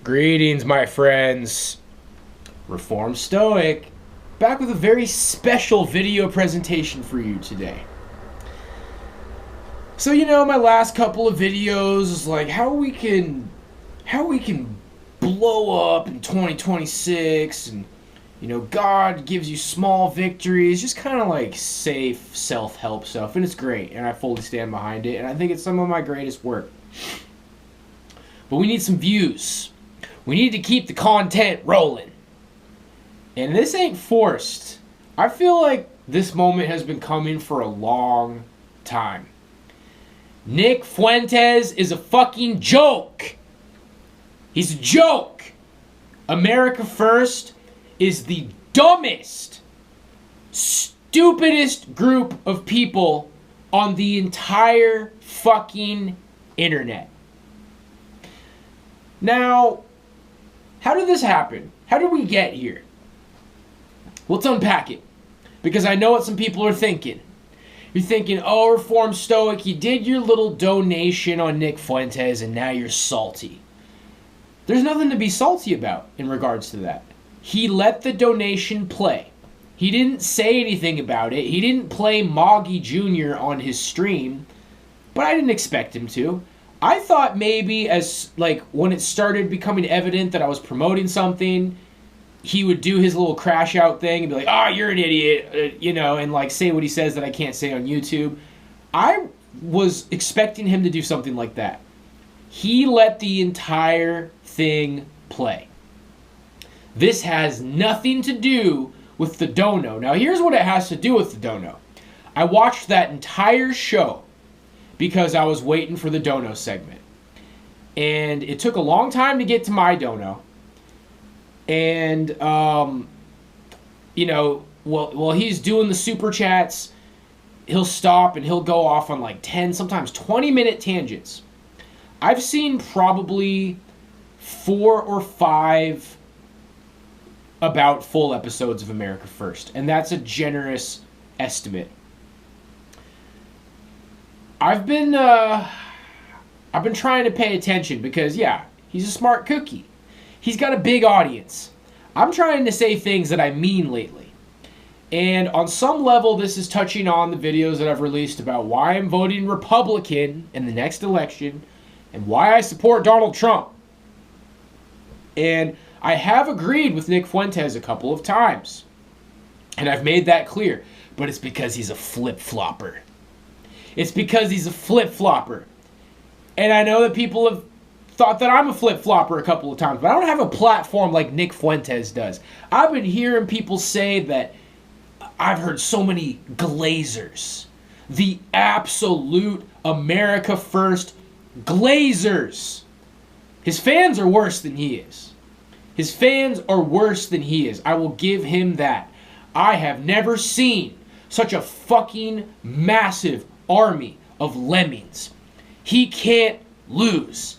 Greetings, my friends. Reformed Stoic, back with a very special video presentation for you today. So, my last couple of videos is like how we can blow up in 2026, and God gives you small victories, just kind of like safe self-help stuff, and it's great, and I fully stand behind it, and I think it's some of my greatest work. But we need some views. We need to keep the content rolling. And this ain't forced. I feel like this moment has been coming for a long time. Nick Fuentes is a fucking joke. He's a joke. America First is the dumbest, stupidest group of people on the entire fucking internet. Now, how did this happen? How did we get here? Let's unpack it, because I know what some people are thinking. You're thinking, oh, Reformed Stoic, you did your little donation on Nick Fuentes and now you're salty. There's nothing to be salty about in regards to that. He let the donation play. He didn't say anything about it. He didn't play Moggy Jr. on his stream, but I didn't expect him to. I thought maybe when it started becoming evident that I was promoting something, he would do his little crash out thing and be like, oh, you're an idiot, and say what he says that I can't say on YouTube. I was expecting him to do something like that. He let the entire thing play. This has nothing to do with the dono. Now, here's what it has to do with the dono. I watched that entire show because I was waiting for the dono segment. And it took a long time to get to my dono. And, while he's doing the super chats, he'll stop and he'll go off on like 10, sometimes 20-minute tangents. I've seen probably 4 or 5 about full episodes of America First, and that's a generous estimate. I've been trying to pay attention because, yeah, he's a smart cookie. He's got a big audience. I'm trying to say things that I mean lately. And on some level, this is touching on the videos that I've released about why I'm voting Republican in the next election and why I support Donald Trump. And I have agreed with Nick Fuentes a couple of times. And I've made that clear. But it's because he's a flip-flopper. It's because he's a flip-flopper. And I know that people have thought that I'm a flip-flopper a couple of times, but I don't have a platform like Nick Fuentes does. I've been hearing people say that I've heard so many glazers. The absolute America First glazers. His fans are worse than he is. His fans are worse than he is. I will give him that. I have never seen such a fucking massive army of lemmings. He can't lose.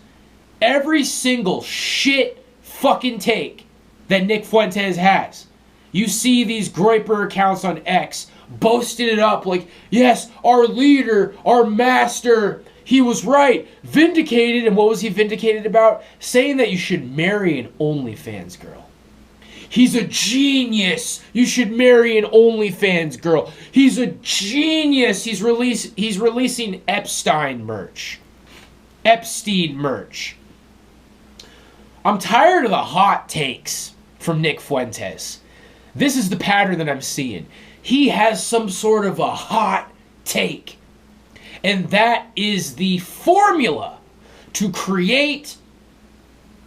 Every single shit fucking take that Nick Fuentes has. You see these Groiper accounts on X boasting it up like, yes, our leader, our master, he was right, vindicated. And what was he vindicated about? Saying that you should marry an OnlyFans girl. He's a genius. You should marry an OnlyFans girl. He's a genius. He's releasing Epstein merch. I'm tired of the hot takes from Nick Fuentes. This is the pattern that I'm seeing. He has some sort of a hot take. And that is the formula to create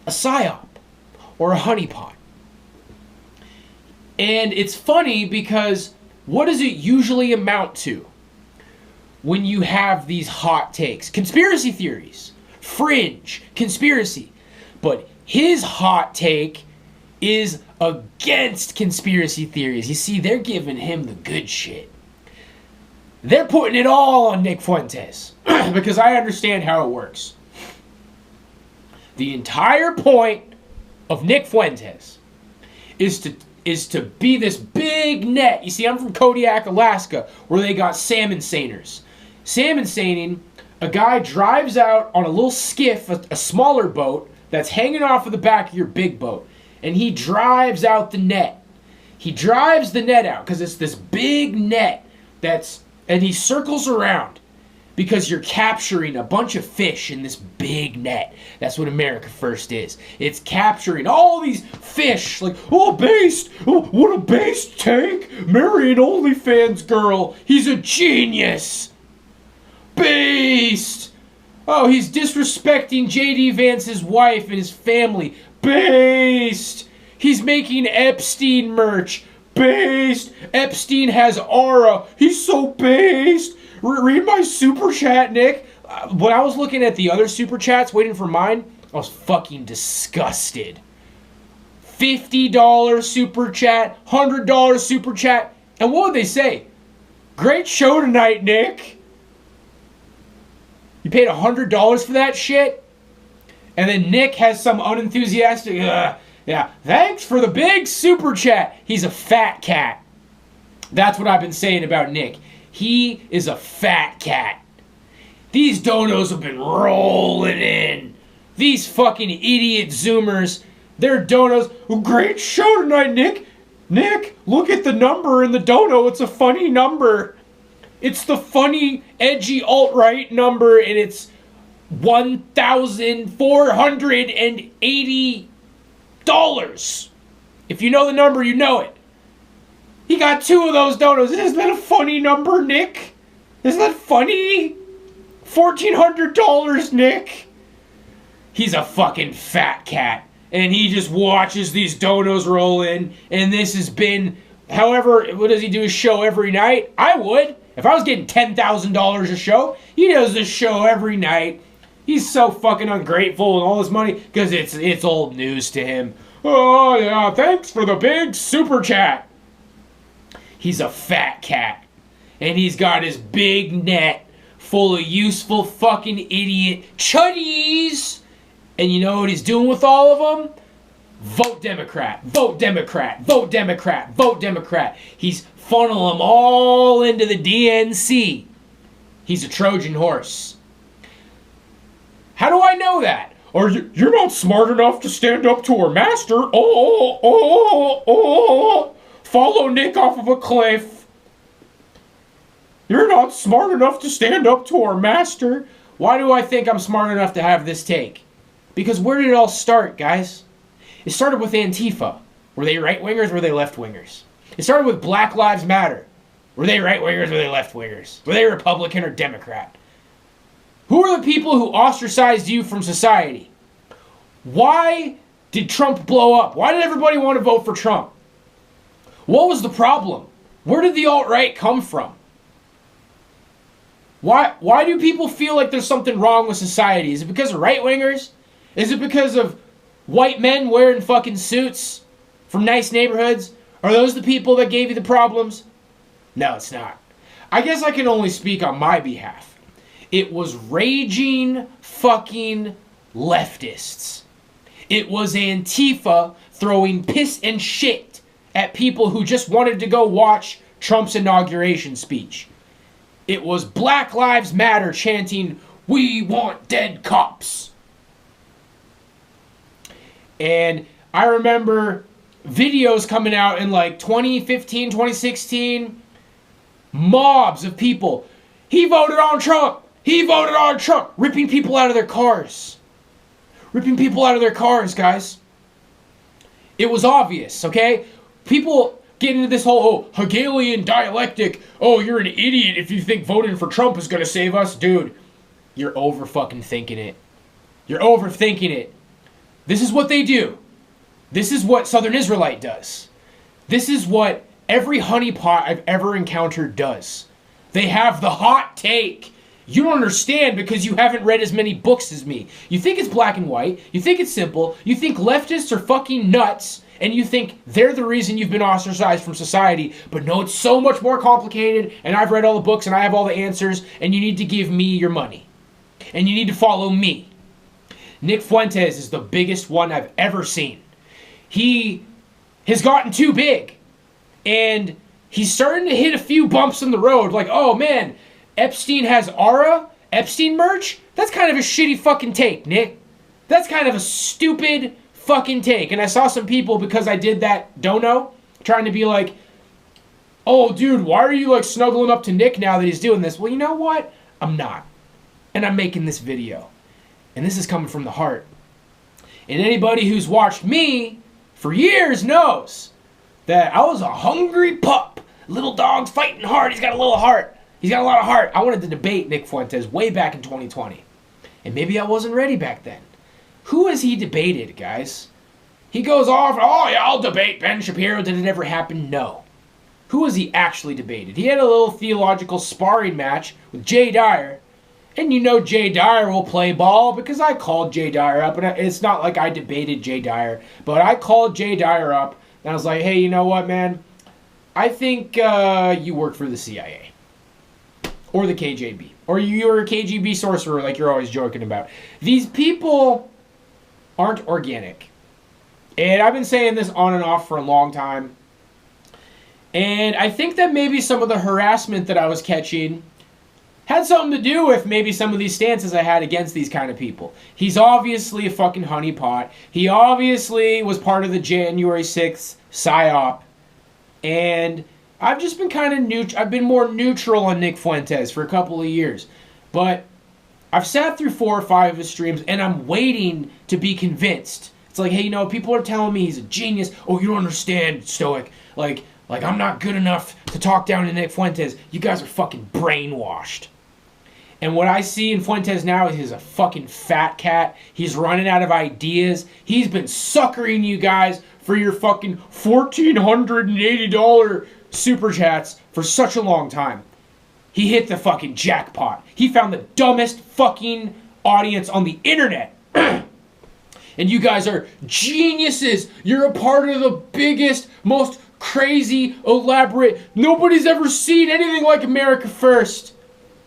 a psyop or a honeypot. And it's funny because what does it usually amount to when you have these hot takes? Conspiracy theories. Fringe. Conspiracy. But his hot take is against conspiracy theories. You see, they're giving him the good shit. They're putting it all on Nick Fuentes because I understand how it works. The entire point of Nick Fuentes is to be this big net. You see, I'm from Kodiak, Alaska, where they got salmon seiners. Salmon seining, a guy drives out on a little skiff, a smaller boat, that's hanging off of the back of your big boat. And he drives out the net. He drives the net out because it's this big net and he circles around because you're capturing a bunch of fish in this big net. That's what America First is. It's capturing all these fish. Like, oh, based. Oh, what a based take. Marry an OnlyFans girl. He's a genius. Based. Oh, he's disrespecting JD Vance's wife and his family. Based. He's making Epstein merch. Based. Epstein has aura. He's so based. Read my super chat, Nick. When I was looking at the other super chats, waiting for mine, I was fucking disgusted. $50 super chat, $100 super chat. And what would they say? Great show tonight, Nick. You paid $100 for that shit? And then Nick has some unenthusiastic, yeah, thanks for the big super chat. He's a fat cat. That's what I've been saying about Nick. He is a fat cat. These donos have been rolling in. These fucking idiot Zoomers, they're donos. Oh, great show tonight, Nick. Nick, look at the number in the dono. It's a funny number. It's the funny, edgy alt-right number, and it's $1,480. If you know the number, you know it. He got 2 of those donos. Isn't that a funny number, Nick? Isn't that funny? $1,400, Nick. He's a fucking fat cat. And he just watches these donos roll in. And this has been, however, what does he do, a show every night? I would. If I was getting $10,000 a show, he does this show every night. He's so fucking ungrateful and all this money because it's old news to him. Oh, yeah, thanks for the big super chat. He's a fat cat. And he's got his big net full of useful fucking idiot chuddies. And you know what he's doing with all of them? Vote Democrat, vote Democrat, vote Democrat, vote Democrat. He's funneling them all into the DNC. He's a Trojan horse. How do I know that? Or you're not smart enough to stand up to our master. Follow Nick off of a cliff. You're not smart enough to stand up to our master. Why do I think I'm smart enough to have this take? Because where did it all start, guys? It started with Antifa. Were they right-wingers or were they left-wingers? It started with Black Lives Matter. Were they right-wingers or were they left-wingers? Were they Republican or Democrat? Who are the people who ostracized you from society? Why did Trump blow up? Why did everybody want to vote for Trump? What was the problem? Where did the alt-right come from? Why do people feel like there's something wrong with society? Is it because of right-wingers? Is it because of white men wearing fucking suits from nice neighborhoods? Are those the people that gave you the problems? No, it's not. I guess I can only speak on my behalf. It was raging fucking leftists. It was Antifa throwing piss and shit at people who just wanted to go watch Trump's inauguration speech. It was Black Lives Matter chanting, "We want dead cops." And I remember videos coming out in like 2015, 2016, mobs of people. He voted on Trump. He voted on Trump. Ripping people out of their cars. Ripping people out of their cars, guys. It was obvious, okay? People get into this whole Hegelian dialectic. Oh, you're an idiot if you think voting for Trump is going to save us. Dude, you're over fucking thinking it. You're overthinking it. This is what they do. This is what Southern Israelite does. This is what every honeypot I've ever encountered does. They have the hot take. You don't understand because you haven't read as many books as me. You think it's black and white. You think it's simple. You think leftists are fucking nuts. And you think they're the reason you've been ostracized from society. But no, it's so much more complicated. And I've read all the books and I have all the answers. And you need to give me your money. And you need to follow me. Nick Fuentes is the biggest one I've ever seen. He has gotten too big. And he's starting to hit a few bumps in the road. Like, oh man, Epstein has aura? Epstein merch? That's kind of a shitty fucking take, Nick. That's kind of a stupid fucking take. And I saw some people, because I did that dono, trying to be like, oh, dude, why are you like snuggling up to Nick now that he's doing this? Well, you know what? I'm not. And I'm making this video. And this is coming from the heart. And anybody who's watched me for years knows that I was a hungry pup. Little dog's fighting hard. He's got a little heart. He's got a lot of heart. I wanted to debate Nick Fuentes way back in 2020. And maybe I wasn't ready back then. Who has he debated, guys? He goes off, oh yeah, I'll debate Ben Shapiro. Did it ever happen? No. Who has he actually debated? He had a little theological sparring match with Jay Dyer. And you know Jay Dyer will play ball because I called Jay Dyer up. And it's not like I debated Jay Dyer. But I called Jay Dyer up. And I was like, hey, you know what, man? I think you work for the CIA. Or the KGB. Or you're a KGB sorcerer like you're always joking about. These people aren't organic. And I've been saying this on and off for a long time. And I think that maybe some of the harassment that I was catching had something to do with maybe some of these stances I had against these kind of people. He's obviously a fucking honeypot. He obviously was part of the January 6th PSYOP. And I've just been kind of neutral. I've been more neutral on Nick Fuentes for a couple of years. But I've sat through 4 or 5 of his streams and I'm waiting to be convinced. It's like, hey, you know, people are telling me he's a genius. Oh, you don't understand, Stoic. Like I'm not good enough to talk down to Nick Fuentes. You guys are fucking brainwashed. And what I see in Fuentes now is he's a fucking fat cat. He's running out of ideas. He's been suckering you guys for your fucking $1,480 super chats for such a long time. He hit the fucking jackpot. He found the dumbest fucking audience on the internet. And you guys are geniuses. You're a part of the biggest, most crazy, elaborate, nobody's ever seen anything like America First.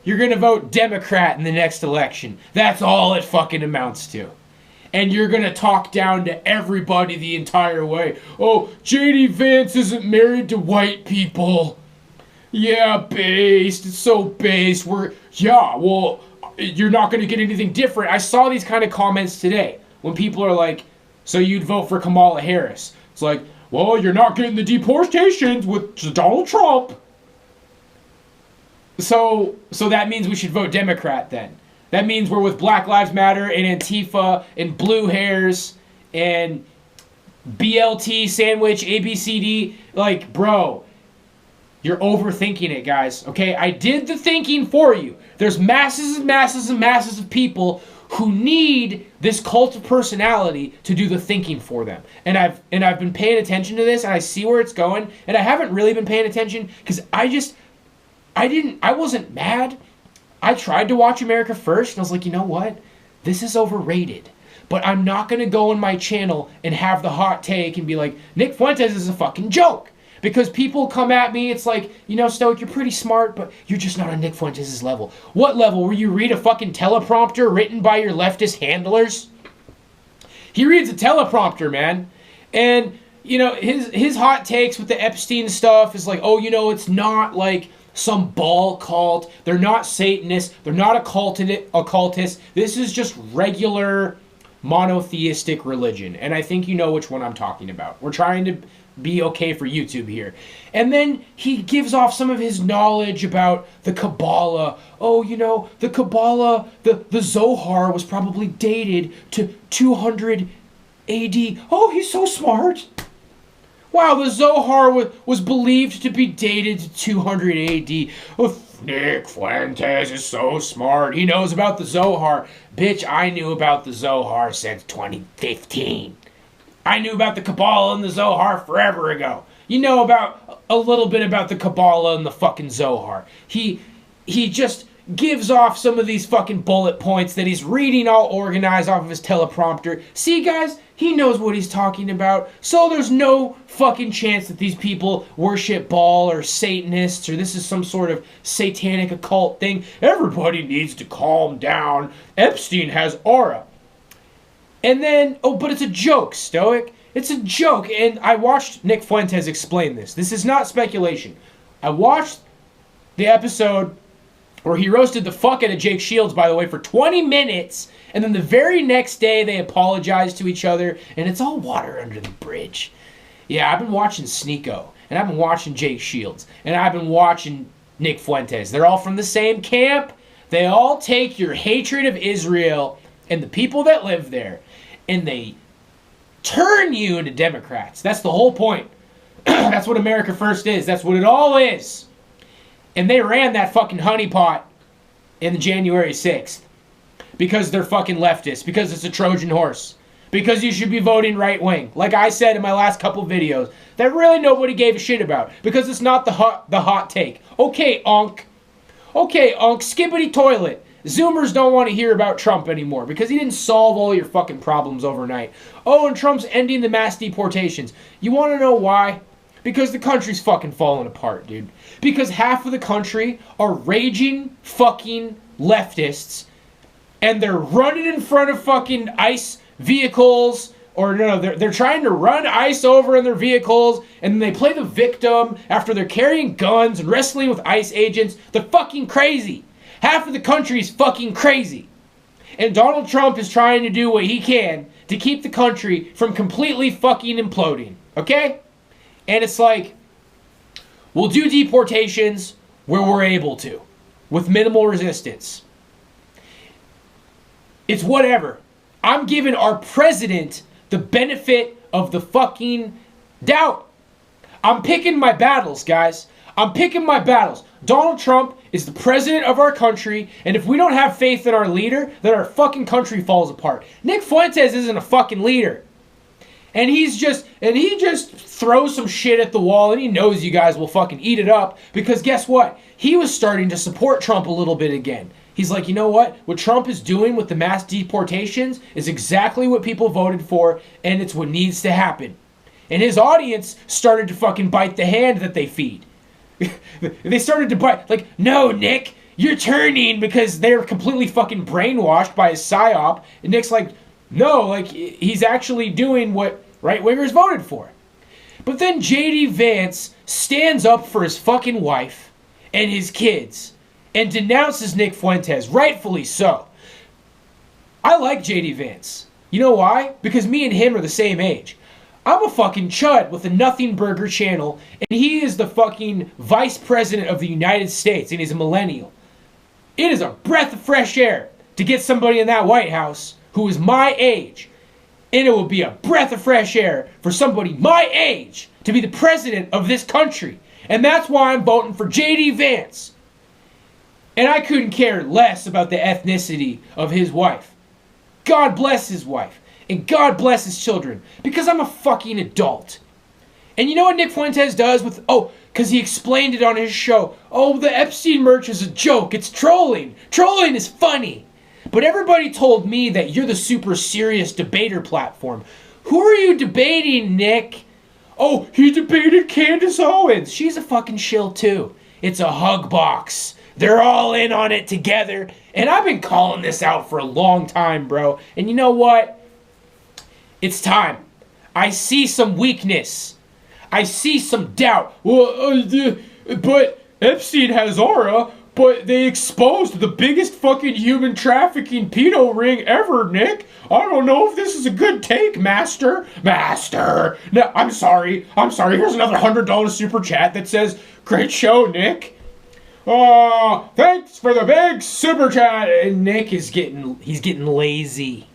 You're going to vote Democrat in the next election. That's all it fucking amounts to. And you're going to talk down to everybody the entire way. Oh, JD Vance isn't married to white people. Yeah, based. It's so based. Well, you're not going to get anything different. I saw these kind of comments today when people are like, so you'd vote for Kamala Harris. It's like, well, you're not getting the deportations with Donald Trump. So that means we should vote Democrat then. That means we're with Black Lives Matter and Antifa and Blue Hairs and BLT, Sandwich, ABCD. Like, bro, you're overthinking it, guys. Okay, I did the thinking for you. There's masses and masses and masses of people who need this cult of personality to do the thinking for them. And I've been paying attention to this, and I see where it's going. And I haven't really been paying attention because I wasn't mad. I tried to watch America First, and I was like, you know what? This is overrated. But I'm not going to go on my channel and have the hot take and be like, Nick Fuentes is a fucking joke. Because people come at me, it's like, you know, Stoic, you're pretty smart, but you're just not on Nick Fuentes' level. What level? Where you read a fucking teleprompter written by your leftist handlers? He reads a teleprompter, man. And, you know, his hot takes with the Epstein stuff is like, oh, you know, it's not like some ball cult. They're not Satanists. They're not occultists. This is just regular monotheistic religion. And I think you know which one I'm talking about. We're trying to be okay for YouTube here. And then he gives off some of his knowledge about the Kabbalah. Oh, you know, the Kabbalah, the Zohar was probably dated to 200 AD. Oh, he's so smart. Wow, the Zohar was believed to be dated to 200 AD. Oh, Nick Fuentes is so smart. He knows about the Zohar. Bitch, I knew about the Zohar since 2015. I knew about the Kabbalah and the Zohar forever ago. You know about a little bit about the Kabbalah and the fucking Zohar. He just gives off some of these fucking bullet points that he's reading all organized off of his teleprompter. See, guys, he knows what he's talking about. So there's no fucking chance that these people worship Baal or Satanists or this is some sort of satanic occult thing. Everybody needs to calm down. Epstein has aura. And then, oh, but it's a joke, Stoic. It's a joke. And I watched Nick Fuentes explain this. This is not speculation. I watched the episode where he roasted the fuck out of Jake Shields, by the way, for 20 minutes, and then the very next day they apologized to each other, and it's all water under the bridge. Yeah, I've been watching Sneeko, and I've been watching Jake Shields, and I've been watching Nick Fuentes. They're all from the same camp. They all take your hatred of Israel and the people that live there, and they turn you into Democrats. That's the whole point. That's what America First is. That's what it all is. And they ran that fucking honeypot in January 6th. Because they're fucking leftists. Because it's a Trojan horse. Because you should be voting right wing. Like I said in my last couple videos. That really nobody gave a shit about. Because it's not the hot take. Okay, Unc. Okay, Unc. Skippity toilet. Zoomers don't want to hear about Trump anymore. Because he didn't solve all your fucking problems overnight. Oh, and Trump's ending the mass deportations. You want to know why? Because the country's fucking falling apart, dude. Because half of the country are raging fucking leftists, and they're running in front of fucking ICE vehicles, or no, they're trying to run ICE over in their vehicles, and then they play the victim after they're carrying guns and wrestling with ICE agents. They're fucking crazy. Half of the country is fucking crazy. And Donald Trump is trying to do what he can to keep the country from completely fucking imploding. Okay? And it's like, we'll do deportations where we're able to, with minimal resistance. It's whatever. I'm giving our president the benefit of the fucking doubt. I'm picking my battles, guys. I'm picking my battles. Donald Trump is the president of our country, and if we don't have faith in our leader, then our fucking country falls apart. Nick Fuentes isn't a fucking leader. And he just throws some shit at the wall, and he knows you guys will fucking eat it up, because guess what? He was starting to support Trump a little bit again. He's like, you know what? What Trump is doing with the mass deportations is exactly what people voted for, and it's what needs to happen. And his audience started to fucking bite the hand that they feed. They started to bite, like, no, Nick, you're turning, because they're completely fucking brainwashed by his psyop. And Nick's like, no, like, he's actually doing what right-wingers voted for. But then JD Vance stands up for his fucking wife and his kids and denounces Nick Fuentes, rightfully so. I like JD Vance. You know why? Because me and him are the same age. I'm a fucking chud with a Nothing Burger channel, and he is the fucking vice president of the United States, and he's a millennial. It is a breath of fresh air to get somebody in that White House who is my age. And it will be a breath of fresh air for somebody my age to be the president of this country. And that's why I'm voting for JD Vance. And I couldn't care less about the ethnicity of his wife. God bless his wife. And God bless his children. Because I'm a fucking adult. And you know what Nick Fuentes does with... Oh, because he explained it on his show. Oh, the Epstein merch is a joke. It's trolling. Trolling is funny. But everybody told me that you're the super serious debater platform. Who are you debating, Nick? Oh, he debated Candace Owens. She's a fucking shill too. It's a hug box. They're all in on it together. And I've been calling this out for a long time, bro. And you know what? It's time. I see some weakness. I see some doubt. Well, but Epstein has aura. But they exposed the biggest fucking human trafficking pedo ring ever, Nick. I don't know if this is a good take, Master. Master. No, I'm sorry. Here's another $100 super chat that says, great show, Nick. Oh, thanks for the big super chat. And Nick is he's getting lazy.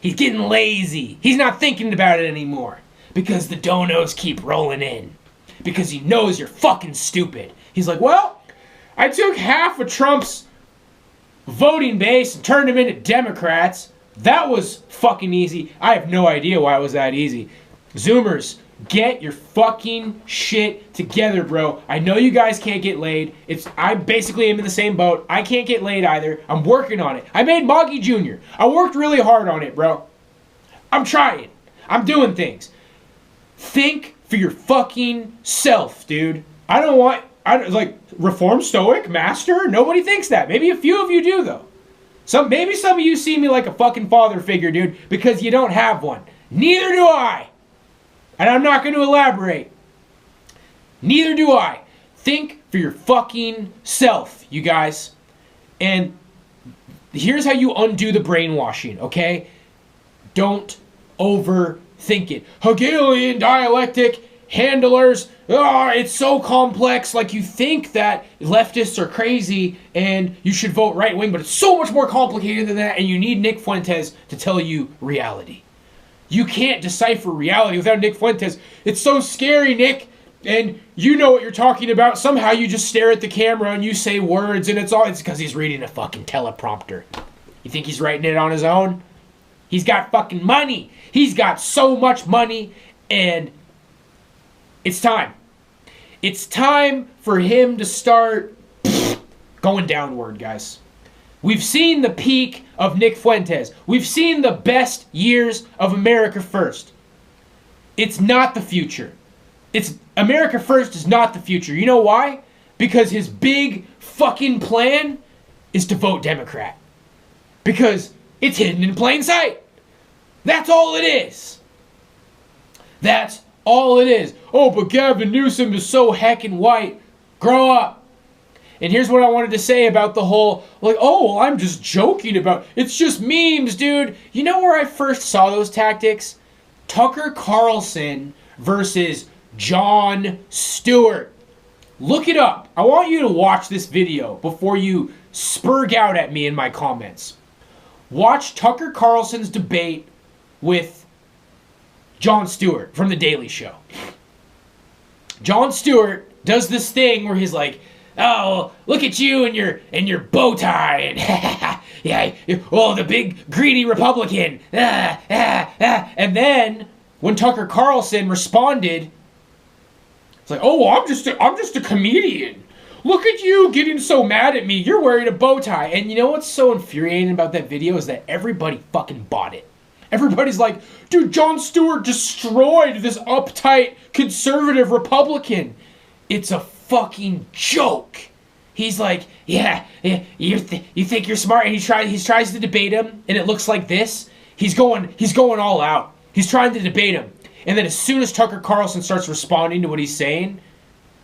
He's getting lazy. He's not thinking about it anymore. Because the donos keep rolling in. Because he knows you're fucking stupid. He's like, well, I took half of Trump's voting base and turned them into Democrats. That was fucking easy. I have no idea why it was that easy. Zoomers, get your fucking shit together, bro. I know you guys can't get laid. I basically am in the same boat. I can't get laid either. I'm working on it. I made Moggy Jr. I worked really hard on it, bro. I'm trying. I'm doing things. Think for your fucking self, dude. Like, reform Stoic, Master? Nobody thinks that. Maybe a few of you do, though. Maybe some of you see me like a fucking father figure, dude, because you don't have one. Neither do I. And I'm not going to elaborate. Neither do I. Think for your fucking self, you guys. And here's how you undo the brainwashing, okay? Don't overthink it. Hegelian dialectic, handlers, it's so complex. Like, you think that leftists are crazy and you should vote right wing, but it's so much more complicated than that, and you need Nick Fuentes to tell you reality. You can't decipher reality without Nick Fuentes. It's so scary, Nick. And you know what you're talking about. Somehow you just stare at the camera and you say words, and it's because he's reading a fucking teleprompter. You think he's writing it on his own? He's got fucking money. He's got so much money, and it's time. It's time for him to start going downward, guys. We've seen the peak of Nick Fuentes. We've seen the best years of America First. It's not the future. America First is not the future. You know why? Because his big fucking plan is to vote Democrat. Because it's hidden in plain sight. That's all it is. That's all it is. Oh, but Gavin Newsom is so heckin' white. Grow up. And here's what I wanted to say about the whole, like, oh, well, I'm just joking about, it's just memes, dude. You know where I first saw those tactics? Tucker Carlson versus Jon Stewart. Look it up. I want you to watch this video before you spurg out at me in my comments. Watch Tucker Carlson's debate with Jon Stewart from The Daily Show. Jon Stewart does this thing where he's like, oh, look at you and your bow tie, and yeah, oh, the big greedy Republican. And then when Tucker Carlson responded, it's like, oh, well, I'm just a comedian. Look at you getting so mad at me. You're wearing a bow tie. And you know what's so infuriating about that video is that everybody fucking bought it. Everybody's like, dude, Jon Stewart destroyed this uptight conservative Republican. It's a fucking joke. He's like, yeah, you think you're smart, and he tries to debate him, and it looks like this. He's going all out. He's trying to debate him, and then as soon as Tucker Carlson starts responding to what he's saying,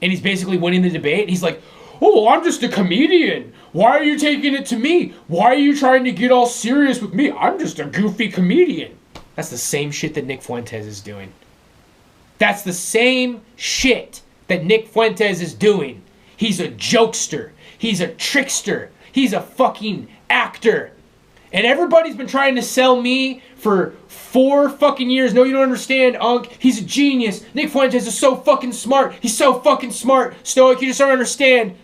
and he's basically winning the debate, he's like, oh, well, I'm just a comedian. Why are you taking it to me? Why are you trying to get all serious with me? I'm just a goofy comedian. That's the same shit that Nick Fuentes is doing. That's the same shit that Nick Fuentes is doing. He's a jokester. He's a trickster. He's a fucking actor. And everybody's been trying to sell me for 4 fucking years. No, you don't understand, Unc. He's a genius. Nick Fuentes is so fucking smart. He's so fucking smart. Stoic, you just don't understand.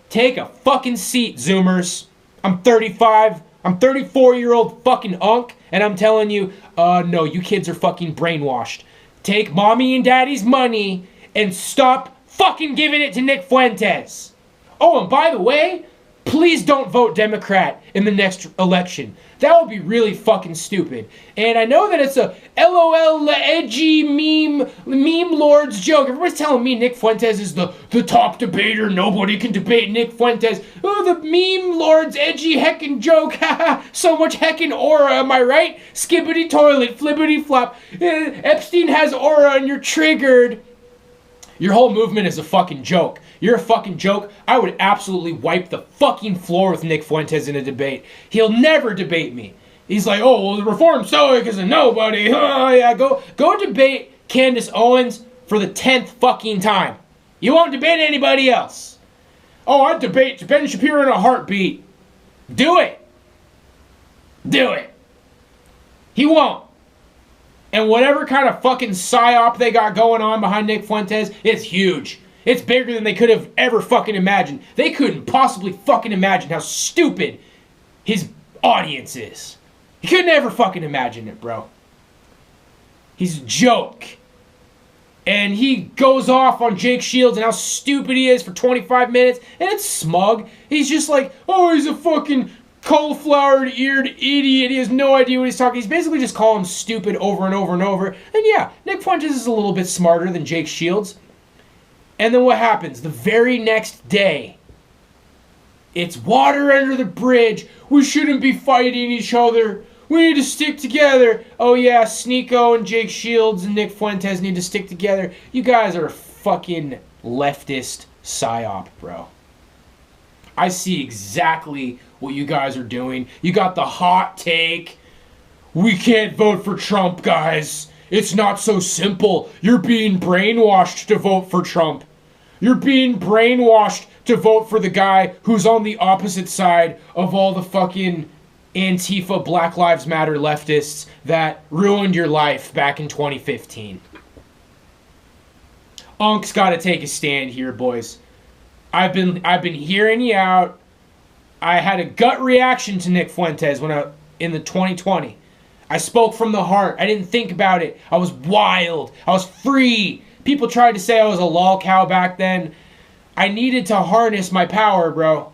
Take a fucking seat, Zoomers. I'm 35. I'm 34-year-old fucking Unc. And I'm telling you, no, you kids are fucking brainwashed. Take mommy and daddy's money and stop fucking giving it to Nick Fuentes. Oh, and by the way, please don't vote Democrat in the next election. That would be really fucking stupid. And I know that it's a LOL edgy meme lord's joke. Everybody's telling me Nick Fuentes is the top debater. Nobody can debate Nick Fuentes. Oh, the meme lord's edgy heckin' joke. Haha, so much heckin' aura, am I right? Skibbity toilet, flibbity flop. Epstein has aura and you're triggered. Your whole movement is a fucking joke. You're a fucking joke. I would absolutely wipe the fucking floor with Nick Fuentes in a debate. He'll never debate me. He's like, oh, well, the Reformed Stoic is a nobody. Oh, yeah, go debate Candace Owens for the 10th fucking time. You won't debate anybody else. Oh, I'd debate Ben Shapiro in a heartbeat. Do it. Do it. He won't. And whatever kind of fucking psyop they got going on behind Nick Fuentes, it's huge. It's bigger than they could have ever fucking imagined. They couldn't possibly fucking imagine how stupid his audience is. He couldn't ever fucking imagine it, bro. He's a joke. And he goes off on Jake Shields and how stupid he is for 25 minutes. And it's smug. He's just like, oh, he's a fucking cauliflower-eared idiot. He has no idea what he's talking. He's basically just calling him stupid over and over and over. And yeah, Nick Fuentes is a little bit smarter than Jake Shields. And then what happens? The very next day, it's water under the bridge. We shouldn't be fighting each other. We need to stick together. Oh yeah, Sneeko and Jake Shields and Nick Fuentes need to stick together. You guys are a fucking leftist psyop, bro. I see exactly what you guys are doing. You got the hot take. We can't vote for Trump, guys. It's not so simple. You're being brainwashed to vote for Trump. You're being brainwashed to vote for the guy who's on the opposite side of all the fucking Antifa Black Lives Matter leftists that ruined your life back in 2015. Unk's got to take a stand here, boys. I've been hearing you out. I had a gut reaction to Nick Fuentes in the 2020. I spoke from the heart. I didn't think about it. I was wild. I was free. People tried to say I was a lol cow back then. I needed to harness my power, bro.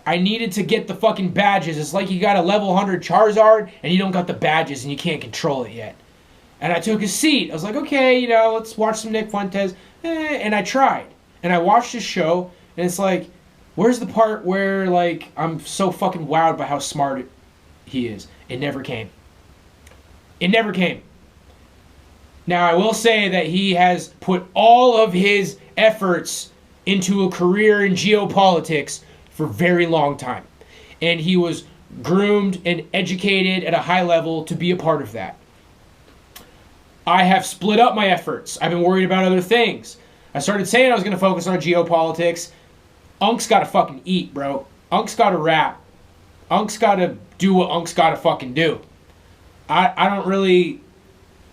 I needed to get the fucking badges. It's like you got a level 100 Charizard and you don't got the badges and you can't control it yet. And I took a seat. I was like, okay, let's watch some Nick Fuentes. And I tried. And I watched his show and it's like, where's the part where like I'm so fucking wowed by how smart he is? It never came. It never came. Now, I will say that he has put all of his efforts into a career in geopolitics for a very long time. And he was groomed and educated at a high level to be a part of that. I have split up my efforts. I've been worried about other things. I started saying I was going to focus on geopolitics. Unk's got to fucking eat, bro. Unk's got to rap. Unk's got to do what Unk's got to fucking do. I don't really...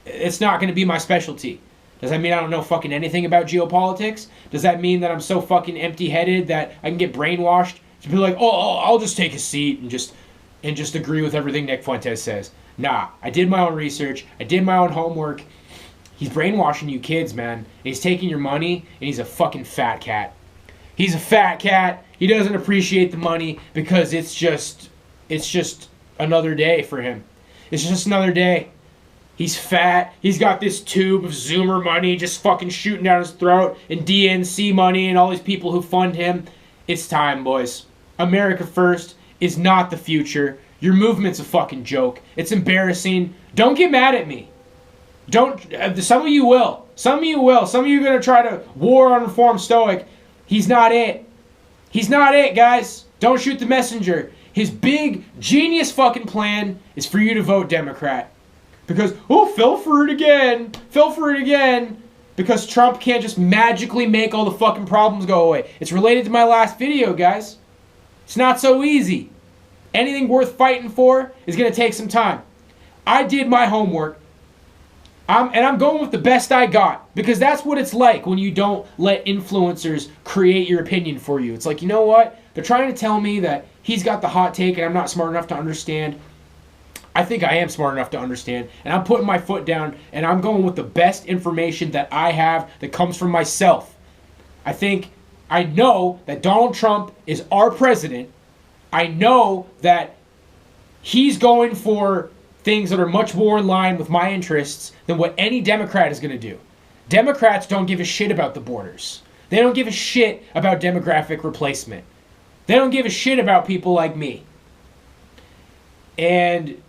It's not going to be my specialty. Does that mean I don't know fucking anything about geopolitics? Does that mean that I'm so fucking empty-headed that I can get brainwashed to be like, oh, I'll just take a seat and just agree with everything Nick Fuentes says? Nah, I did my own research. I did my own homework. He's brainwashing you kids, man. And he's taking your money, and he's a fucking fat cat. He's a fat cat. He doesn't appreciate the money because it's just another day for him. It's just another day. He's fat. He's got this tube of Zoomer money just fucking shooting down his throat, and DNC money and all these people who fund him. It's time, boys. America first is not the future. Your movement's a fucking joke. It's embarrassing. Don't get mad at me. Don't. Some of you will. Some of you will. Some of you are going to try to war on Reform Stoic. He's not it. He's not it, guys. Don't shoot the messenger. His big genius fucking plan is for you to vote Democrat. Because, fell for it again. Fell for it again. Because Trump can't just magically make all the fucking problems go away. It's related to my last video, guys. It's not so easy. Anything worth fighting for is going to take some time. I did my homework. I'm going with the best I got. Because that's what it's like when you don't let influencers create your opinion for you. It's like, you know what? They're trying to tell me that he's got the hot take and I'm not smart enough to understand. I think I am smart enough to understand. And I'm putting my foot down and I'm going with the best information that I have that comes from myself. I know that Donald Trump is our president. I know that he's going for things that are much more in line with my interests than what any Democrat is going to do. Democrats don't give a shit about the borders. They don't give a shit about demographic replacement. They don't give a shit about people like me. And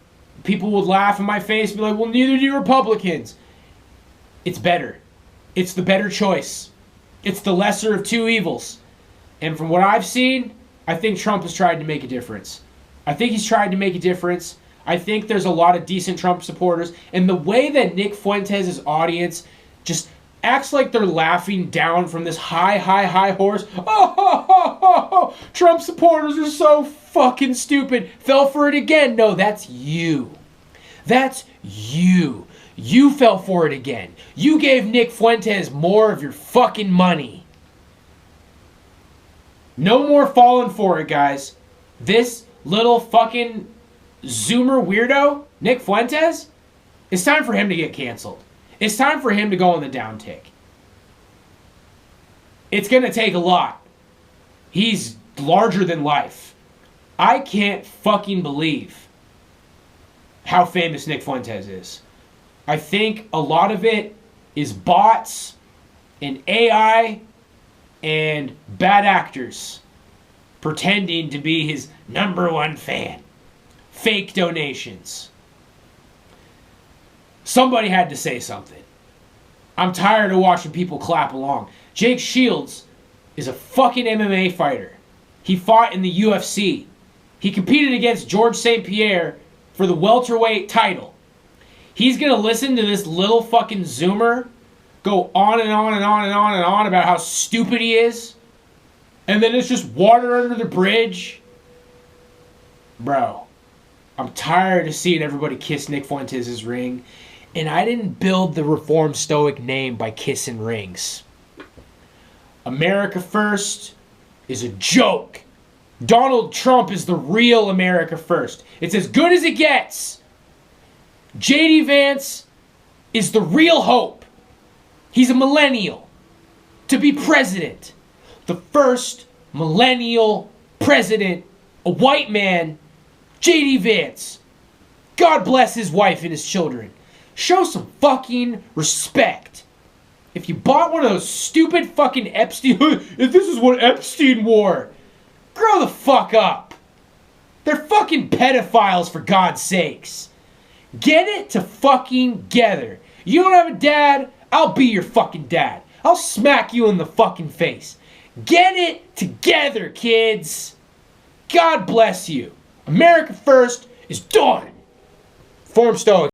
people would laugh in my face and be like, well, neither do Republicans. It's better. It's the better choice. It's the lesser of two evils. And from what I've seen, I think Trump has tried to make a difference. I think he's tried to make a difference. I think there's a lot of decent Trump supporters. And the way that Nick Fuentes' audience just acts like they're laughing down from this high horse. Oh, Trump supporters are so fucking stupid. Fell for it again. No, that's you. That's you. You fell for it again. You gave Nick Fuentes more of your fucking money. No more falling for it, guys. This little fucking Zoomer weirdo, Nick Fuentes, it's time for him to get canceled. It's time for him to go on the downtick. It's going to take a lot. He's larger than life. I can't fucking believe how famous Nick Fuentes is. I think a lot of it is bots and AI and bad actors pretending to be his #1 fan. Fake donations. Somebody had to say something. I'm tired of watching people clap along. Jake Shields is a fucking MMA fighter. He fought in the UFC. He competed against George St. Pierre for the welterweight title. He's going to listen to this little fucking Zoomer go on and on and on and on and on about how stupid he is. And then it's just water under the bridge. Bro, I'm tired of seeing everybody kiss Nick Fuentes' ring. And I didn't build the Reformed Stoic name by kissing rings. America First is a joke. Donald Trump is the real America First. It's as good as it gets. JD Vance is the real hope. He's a millennial to be president. The first millennial president, a white man, JD Vance. God bless his wife and his children. Show some fucking respect. If you bought one of those stupid fucking Epstein, if this is what Epstein wore, grow the fuck up. They're fucking pedophiles, for God's sakes. Get it to fucking together. You don't have a dad? I'll be your fucking dad. I'll smack you in the fucking face. Get it together, kids. God bless you. America First is done. Form Stoic.